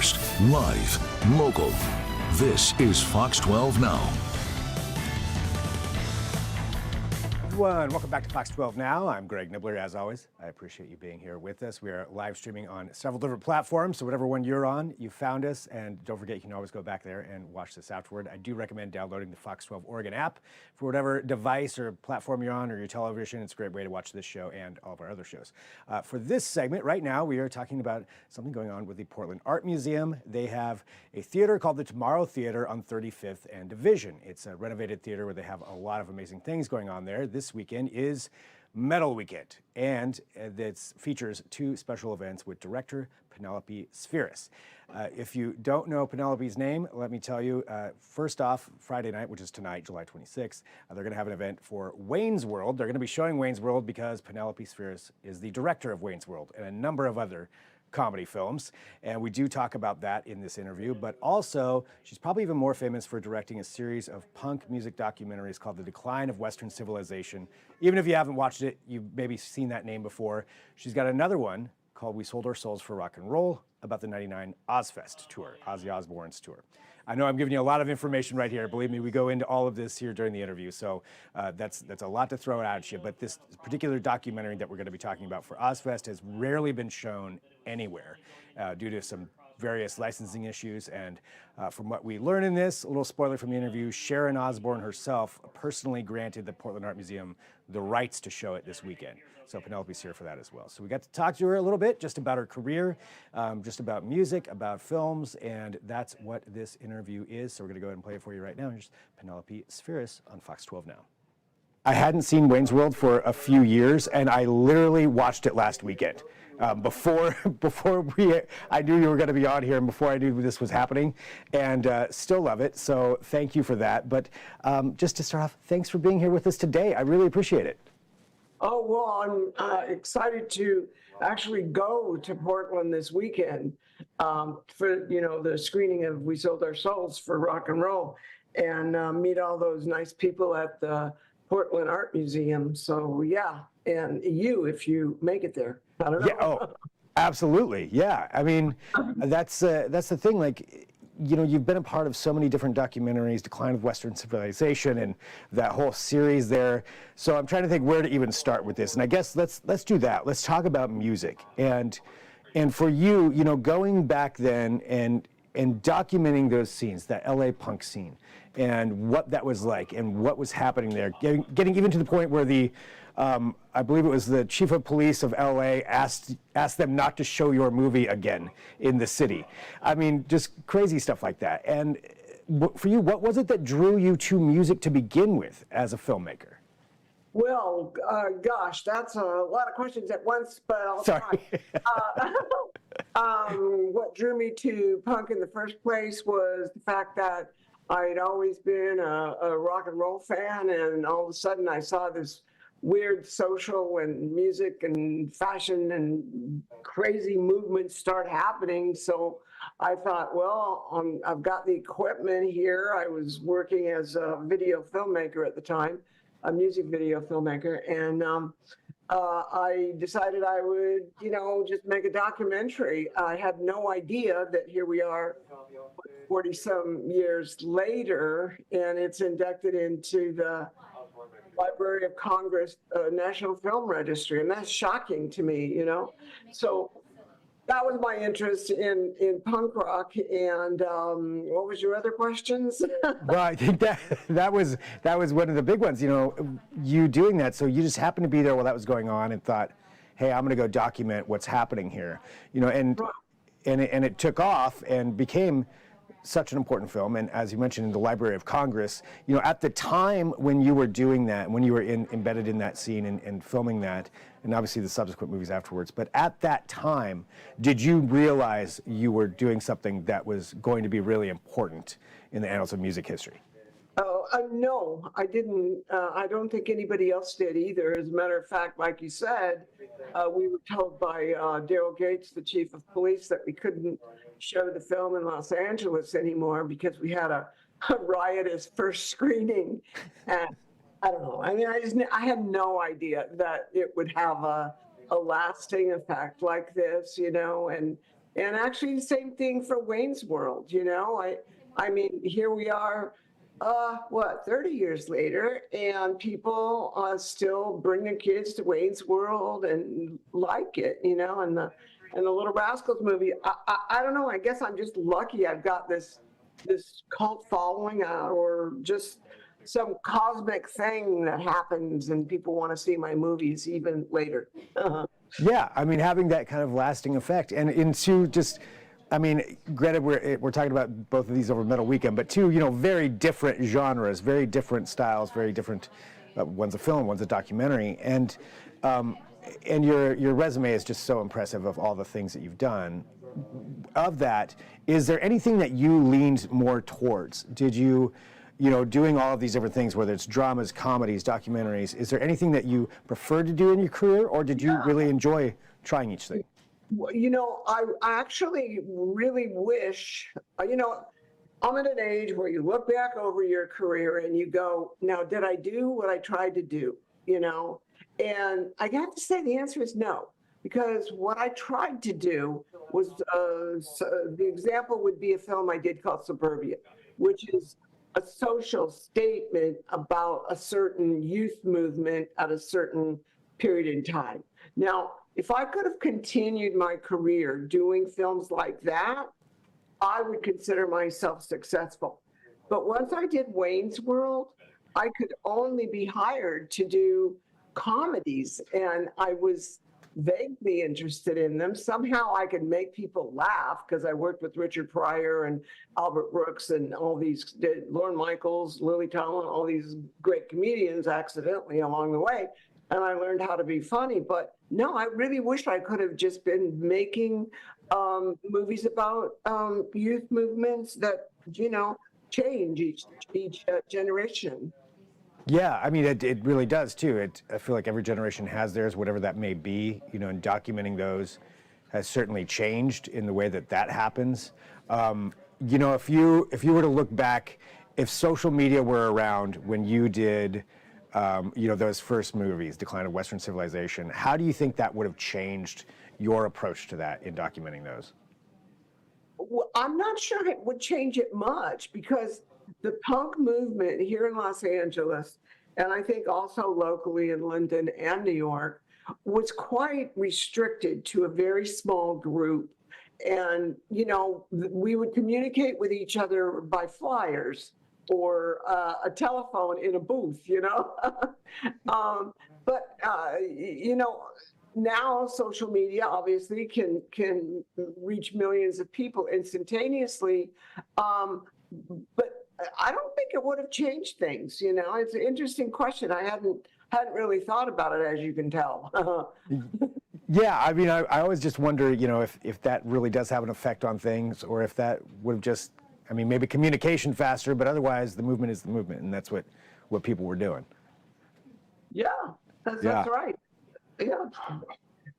first, live, local. This is Fox 12 Now. Everyone, welcome back to Fox 12 Now. I'm Greg Nibbler, as always. I appreciate you being here with us. We are live streaming on several different platforms, so whatever one you're on, you found us. And don't forget, you can always go back there and watch this afterward. I do recommend downloading the Fox 12 Oregon app for whatever device or platform you're on or your television. It's a great way to watch this show and all of our other shows. For this segment, right now, we are talking about something going on with the Portland Art Museum. They have a theater called the Tomorrow Theater on 35th and Division. It's a renovated theater where they have a lot of amazing things going on there. This weekend is Metal Weekend, and it features two special events with director Penelope Spheeris. If you don't know Penelope's name, let me tell you, first off, Friday night, which is tonight, July 26th, they're going to have an event for Wayne's World. They're going to be showing Wayne's World because Penelope Spheeris is the director of Wayne's World and a number of other comedy films, and we do talk about that in this interview, but also she's probably even more famous for directing a series of punk music documentaries called The Decline of Western Civilization. Even if you haven't watched it, you've maybe seen that name before. She's got another one called We Sold Our Souls for Rock and Roll about the '99 Ozzfest tour, Ozzy Osbourne's tour. I know I'm giving you a lot of information right here. Believe me, we go into all of this here during the interview, so that's a lot to throw at you. But this particular documentary that we're going to be talking about for Ozzfest has rarely been shown anywhere due to some various licensing issues. And from what we learn in this, a little spoiler from the interview, Sharon Osbourne herself personally granted the Portland Art Museum the rights to show it this weekend. So Penelope's here for that as well. So we got to talk to her a little bit just about her career, just about music, about films, and that's what this interview is. So we're going to go ahead and play it for you right now. Here's Penelope Spheeris on Fox 12 Now. I hadn't seen Wayne's World for a few years, and I literally watched it last weekend. Before I knew you were going to be on here, and before I knew this was happening, and still love it. So thank you for that. But just to start off, thanks for being here with us today. I really appreciate it. Oh, well, I'm excited to actually go to Portland this weekend for, the screening of We Sold Our Souls for Rock and Roll, and meet all those nice people at the Portland Art Museum. So, yeah, and you, if you make it there. I don't know. Yeah, oh, absolutely. Yeah. I mean, that's the thing. Like, you've been a part of so many different documentaries, Decline of Western Civilization, and that whole series there. So I'm trying to think where to even start with this. And I guess let's do that. Let's talk about music. And for you, going back then and documenting those scenes, that LA punk scene, and what that was like, and what was happening there, getting even to the point where I believe it was the chief of police of LA asked them not to show your movie again in the city. I mean, just crazy stuff like that. And for you, what was it that drew you to music to begin with as a filmmaker? Well, gosh, that's a lot of questions at once, but I'll try. What drew me to punk in the first place was the fact that I'd always been a rock and roll fan, and all of a sudden I saw this weird social and music and fashion and crazy movements start happening. So I thought, well, I've got the equipment here. I was working as a video filmmaker at the time, a music video filmmaker, and I decided I would, just make a documentary. I had no idea that here we are 40-some years later, and it's inducted into the Library of Congress National Film Registry, and that's shocking to me, So that was my interest in punk rock. And what was your other questions? Well, I think that was one of the big ones. You doing that, so you just happened to be there while that was going on, and thought, hey, I'm going to go document what's happening here. And it took off and became such an important film. And as you mentioned, in the Library of Congress, at the time when you were doing that, when you were embedded in that scene and filming that, and obviously the subsequent movies afterwards, but at that time, did you realize you were doing something that was going to be really important in the annals of music history? No, I didn't. I don't think anybody else did either. As a matter of fact, like you said, we were told by Daryl Gates, the chief of police, that we couldn't show the film in Los Angeles anymore because we had a riotous first screening. And I don't know. I mean, I had no idea that it would have a lasting effect like this, and And actually the same thing for Wayne's World, you know, I mean, here we are, 30 years later, and people still bring their kids to Wayne's World and like it, you know, and the Little Rascals movie. I don't know. I guess I'm just lucky. I've got this cult following, or just some cosmic thing that happens, and people want to see my movies even later. Yeah, I mean, having that kind of lasting effect, and into just, I mean, granted, we're talking about both of these over Metal Weekend, but two, you know, very different genres, very different styles, very different. One's a film, one's a documentary, and your resume is just so impressive of all the things that you've done. Of that, is there anything that you leaned more towards? Did you know, doing all of these different things, whether it's dramas, comedies, documentaries, is there anything that you preferred to do in your career, or did you really enjoy trying each thing? Well, you know, I actually really wish, you know, I'm at an age where you look back over your career and you go, now, did I do what I tried to do? You know, and I have to say the answer is no, because what I tried to do was, the example would be a film I did called Suburbia, which is a social statement about a certain youth movement at a certain period in time. Now, if I could have continued my career doing films like that, I would consider myself successful. But once I did Wayne's World, I could only be hired to do comedies, and I was vaguely interested in them. Somehow I could make people laugh because I worked with Richard Pryor and Albert Brooks and all these, Lorne Michaels, Lily Tomlin, all these great comedians accidentally along the way. And I learned how to be funny. But no, I really wish I could have just been making movies about youth movements that, you know, change each generation. Yeah, I mean, it really does too. I feel like every generation has theirs, whatever that may be, you know, and documenting those has certainly changed in the way that happens. You know, if you were to look back, if social media were around when you did, you know, those first movies, Decline of Western Civilization, how do you think that would have changed your approach to that in documenting those? Well, I'm not sure it would change it much, because the punk movement here in Los Angeles, and I think also locally in London and New York, was quite restricted to a very small group. And, you know, we would communicate with each other by flyers or a telephone in a booth, you know. You know, now social media obviously can reach millions of people instantaneously. But I don't think it would have changed things. You know, it's an interesting question. I hadn't really thought about it, as you can tell. Yeah, I mean, I always just wonder, you know, if that really does have an effect on things, or if that would have just, I mean, maybe communication faster, but otherwise the movement is the movement, and that's what people were doing. Yeah, that's right. Yeah,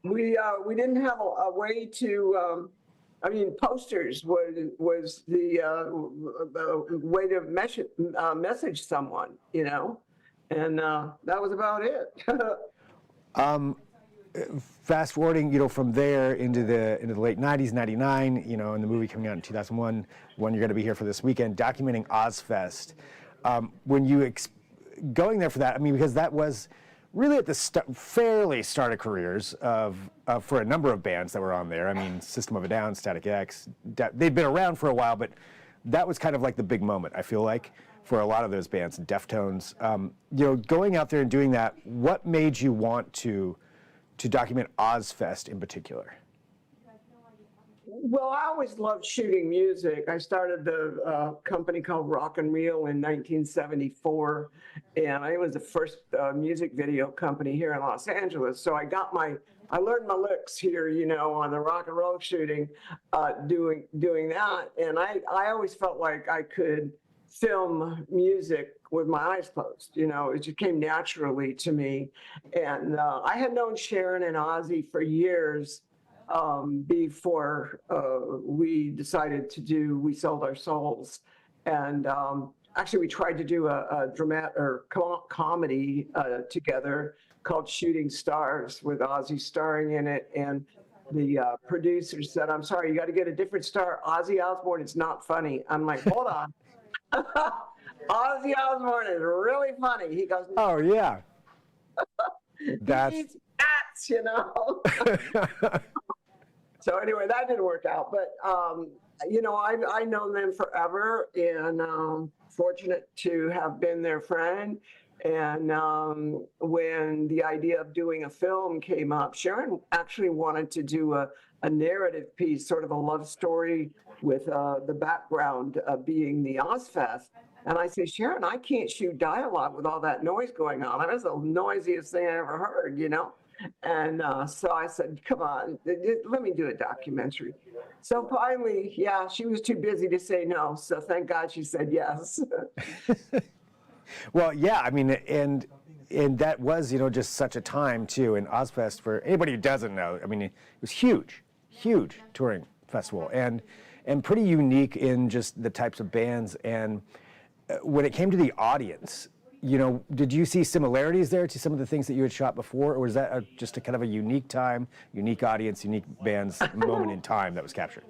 we didn't have a way to. I mean, posters was the way to message someone, you know, and that was about it. Fast forwarding, you know, from there into the late 90s, 99, you know, and the movie coming out in 2001, one you're going to be here for this weekend, documenting Ozzfest. When you going there for that, I mean, because that was really at the fairly start of careers for a number of bands that were on there. I mean, System of a Down, Static X, they'd been around for a while, but that was kind of like the big moment, I feel like, for a lot of those bands, Deftones. You know, going out there and doing that, what made you want to document Ozzfest in particular? Well, I always loved shooting music. I started the company called Rock and Reel in 1974, and it was the first music video company here in Los Angeles. So I learned my licks here, you know, on the rock and roll shooting, doing that. And I always felt like I could film music with my eyes closed. You know, it just came naturally to me. And I had known Sharon and Ozzy for years. Before we decided to do We Sold Our Souls. And actually we tried to do a comedy together called Shooting Stars, with Ozzy starring in it. And producer said, "I'm sorry, you got to get a different star. Ozzy Osbourne is not funny." I'm like, "Hold on." Ozzy Osbourne is really funny. He goes, Oh yeah. That's he needs cats, you know. So anyway, that didn't work out. But you know, I've known them forever, and fortunate to have been their friend. And when the idea of doing a film came up, Sharon actually wanted to do a narrative piece, sort of a love story with the background being the Ozzfest. And I say, Sharon, I can't shoot dialogue with all that noise going on. That was the noisiest thing I ever heard, you know? And so I said, come on, let me do a documentary. So finally, yeah, she was too busy to say no. So thank God she said yes. well, yeah. I mean, and that was, you know, just such a time too. And Ozzfest, for anybody who doesn't know, I mean, it was huge touring festival, and pretty unique in just the types of bands. And when it came to the audience, you know, did you see similarities there to some of the things that you had shot before, or was that just a kind of a unique time, unique audience, unique bands moment in time that was captured?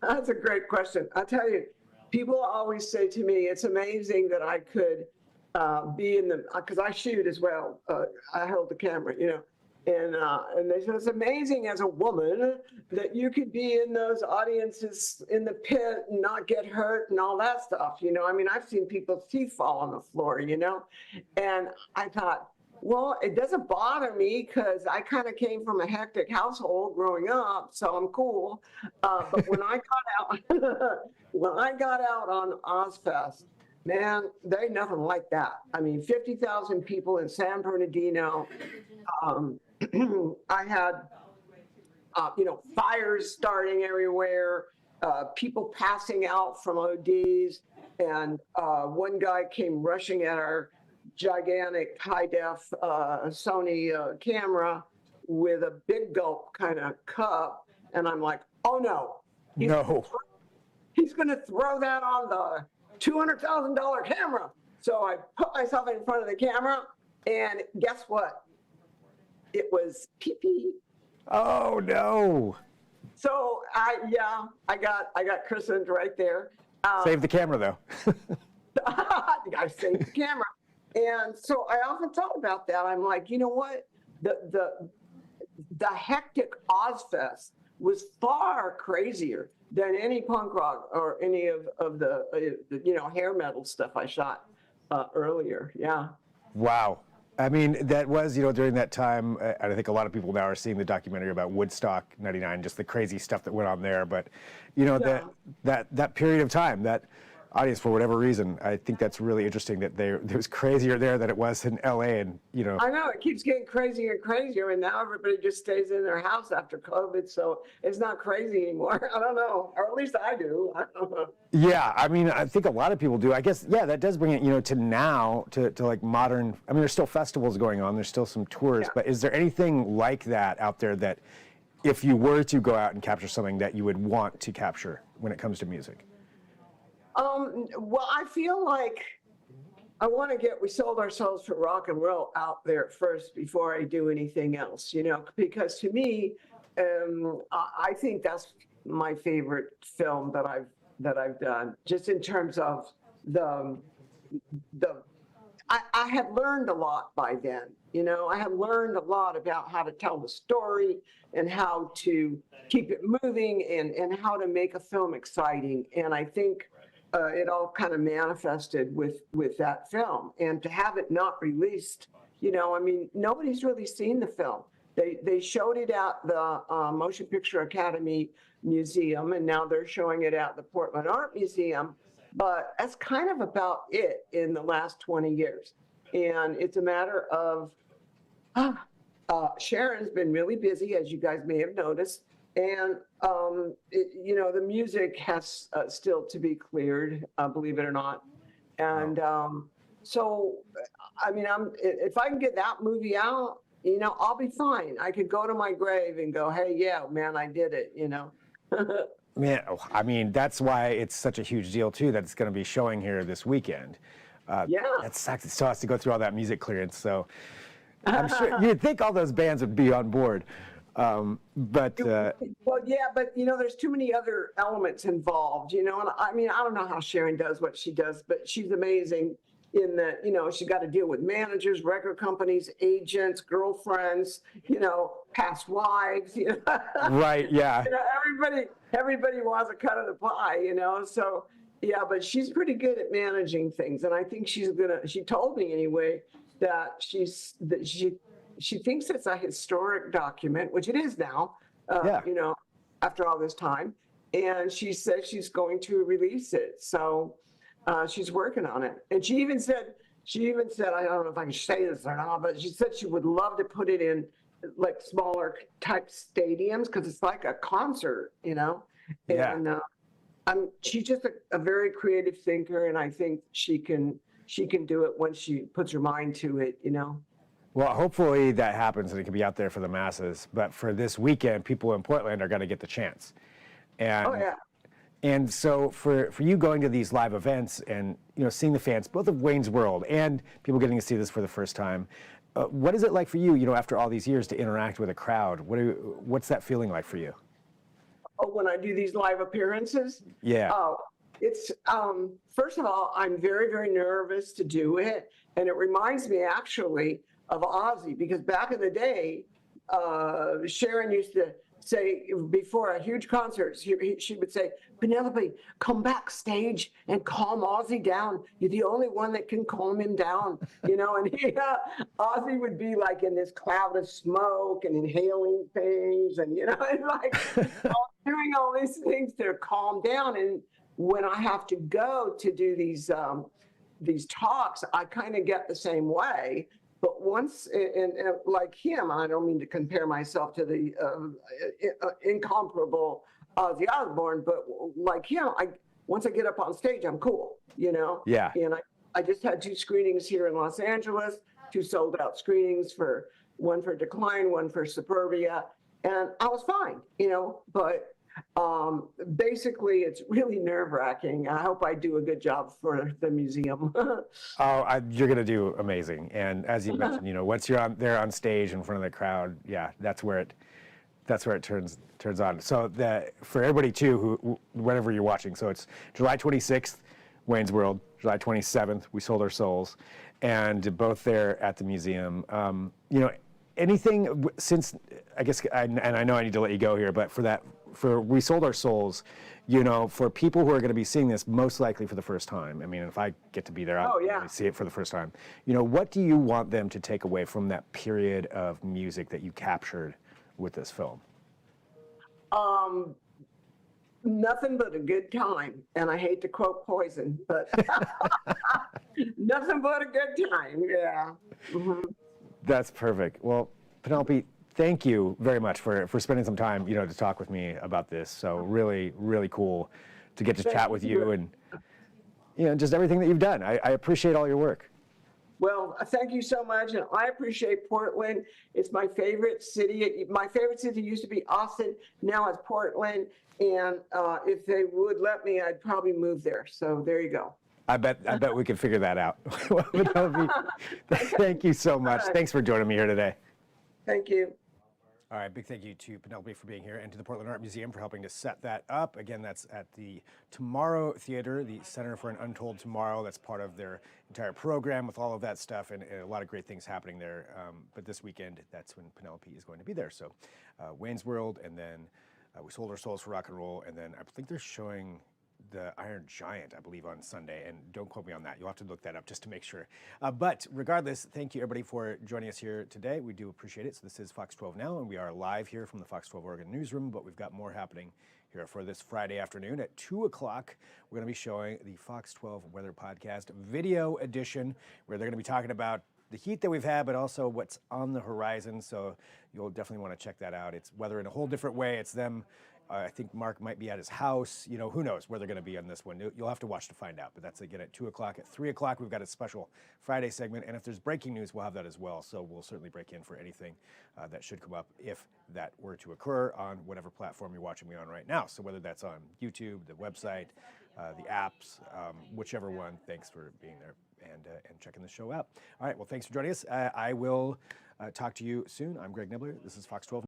That's a great question. I'll tell you, people always say to me, it's amazing that I could be in the, because I shoot as well. I held the camera, you know, and they said, it's amazing as a woman that you could be in those audiences in the pit and not get hurt and all that stuff. You know, I mean, I've seen people's teeth fall on the floor, you know, and I thought, well, it doesn't bother me because I kind of came from a hectic household growing up, so I'm cool. But when I got out, when I got out on Ozzfest, man, there ain't nothing like that. I mean, 50,000 people in San Bernardino. I had, you know, fires starting everywhere, people passing out from ODs, and one guy came rushing at our gigantic high-def Sony camera with a big gulp kind of cup, and I'm like, oh no, he's going to throw that on the $200,000 camera. So I put myself in front of the camera, and guess what? It was pee-pee. Oh no! So I got christened right there. Save the camera though. I saved the camera, and so I often thought about that. I'm like, you know what? The hectic Ozzfest was far crazier than any punk rock or any of the you know, hair metal stuff I shot earlier. Yeah. Wow. I mean, that was, you know, during that time, and I think a lot of people now are seeing the documentary about Woodstock '99, just the crazy stuff that went on there. But, you know, that period of time, that audience, for whatever reason, I think that's really interesting that it was crazier there than it was in LA. And, you know, I know it keeps getting crazier and crazier, and now everybody just stays in their house after COVID, so it's not crazy anymore. I don't know, or at least I do. I don't know. Yeah, I mean, I think a lot of people do. I guess, yeah, that does bring it, you know, to now, to like modern. I mean, there's still festivals going on, there's still some tours, Yeah. but is there anything like that out there that, if you were to go out and capture something, that you would want to capture when it comes to music? Well, I feel like we sold ourselves for rock and roll out there first before I do anything else, you know, because to me, I think that's my favorite film that I've done, just in terms of I had learned a lot by then, you know, I had learned a lot about how to tell the story and how to keep it moving and how to make a film exciting. And I think it all kind of manifested with that film, and to have it not released, you know, I mean, nobody's really seen the film. They showed it at the Motion Picture Academy Museum, and now they're showing it at the Portland Art Museum, but that's kind of about it in the last 20 years. And it's a matter of, Sharon's been really busy, as you guys may have noticed, and you know, the music has still to be cleared, believe it or not. And so, I mean, if I can get that movie out, you know, I'll be fine. I could go to my grave and go, hey, yeah, man, I did it, you know. Man, I mean, that's why it's such a huge deal too, that it's going to be showing here this weekend. Yeah. It sucks. It still has to go through all that music clearance. So I'm sure you'd think all those bands would be on board. Well, yeah, but there's too many other elements involved, and I mean, I don't know how Sharon does what she does, but she's amazing in that, she's got to deal with managers, record companies, agents, girlfriends, past wives, Right, yeah. everybody wants a cut of the pie, so yeah, but she's pretty good at managing things. And I think she told me anyway, that she thinks it's a historic document, which it is now, Yeah. after all this time. And she says she's going to release it. So she's working on it. And she even said, I don't know if I can say this or not, but she said she would love to put it in like smaller type stadiums because it's like a concert, Yeah. And she's just a very creative thinker, and I think she can do it once she puts her mind to it, Well, hopefully that happens and it can be out there for the masses. But for this weekend, people in Portland are going to get the chance. And, Oh, yeah. And so for you going to these live events and seeing the fans, both of Wayne's World and people getting to see this for the first time, what is it like for you, after all these years to interact with a crowd? What's that feeling like for you? Oh, when I do these live appearances? Yeah. Oh, it's, first of all, I'm very, very nervous to do it. And it reminds me actually of Ozzy, because back in the day, Sharon used to say before a huge concert, she would say, "Penelope, come backstage and calm Ozzy down. You're the only one that can calm him down." And Ozzy would be like in this cloud of smoke and inhaling things, and and like doing all these things to calm down. And when I have to go to do these talks, I kind of get the same way. But once, and like him, I don't mean to compare myself to the incomparable Ozzy Osbourne, but like him, once I get up on stage, I'm cool, Yeah. And I just had 2 screenings here in Los Angeles, 2 sold out screenings, one for Decline, one for Suburbia, and I was fine, but basically it's really nerve-wracking. I hope I do a good job for the museum. You're going to do amazing. And as you mentioned, once you're there on stage in front of the crowd, yeah, that's where it turns on. So for everybody too, who whenever you're watching, so it's July 26th, Wayne's World, July 27th, We Sold Our Souls, and both there at the museum. Anything since, I guess, and I know I need to let you go here, but for We Sold Our Souls, for people who are going to be seeing this most likely for the first time, I mean, if I get to be there, I'll really see it for the first time. What do you want them to take away from that period of music that you captured with this film? Nothing but a good time. And I hate to quote Poison, but nothing but a good time. Yeah. Mm-hmm. That's perfect. Well, Penelope, thank you very much for spending some time, to talk with me about this. So really, really cool to get to chat with you and, just everything that you've done. I appreciate all your work. Well, thank you so much. And I appreciate Portland. It's my favorite city. My favorite city used to be Austin. Now it's Portland. And if they would let me, I'd probably move there. So there you go. I bet we can figure that out. Thank you so much. Right. Thanks for joining me here today. Thank you. All right, big thank you to Penelope for being here and to the Portland Art Museum for helping to set that up. Again, that's at the Tomorrow Theater, the Center for an Untold Tomorrow. That's part of their entire program with all of that stuff and a lot of great things happening there. But this weekend, that's when Penelope is going to be there. So Wayne's World, and then We Sold Our Souls for Rock and Roll, and then I think they're showing the Iron Giant, I believe, on Sunday, and don't quote me on that. You'll have to look that up just to make sure. But regardless, thank you everybody for joining us here today. We do appreciate it. So this is Fox 12 Now, and we are live here from the Fox 12 Oregon newsroom, but we've got more happening here for this Friday afternoon at 2 o'clock. We're going to be showing the Fox 12 Weather Podcast Video Edition, where they're going to be talking about the heat that we've had, but also what's on the horizon. So you'll definitely want to check that out. It's weather in a whole different way. It's them. I think Mark might be at his house. Who knows where they're going to be on this one. You'll have to watch to find out. But that's again at 2 o'clock. At 3 o'clock, we've got a special Friday segment. And if there's breaking news, we'll have that as well. So we'll certainly break in for anything that should come up if that were to occur on whatever platform you're watching me on right now. So whether that's on YouTube, the website, the apps, whichever one, thanks for being there and checking the show out. All right, well, thanks for joining us. I will talk to you soon. I'm Greg Nibbler. This is Fox 12.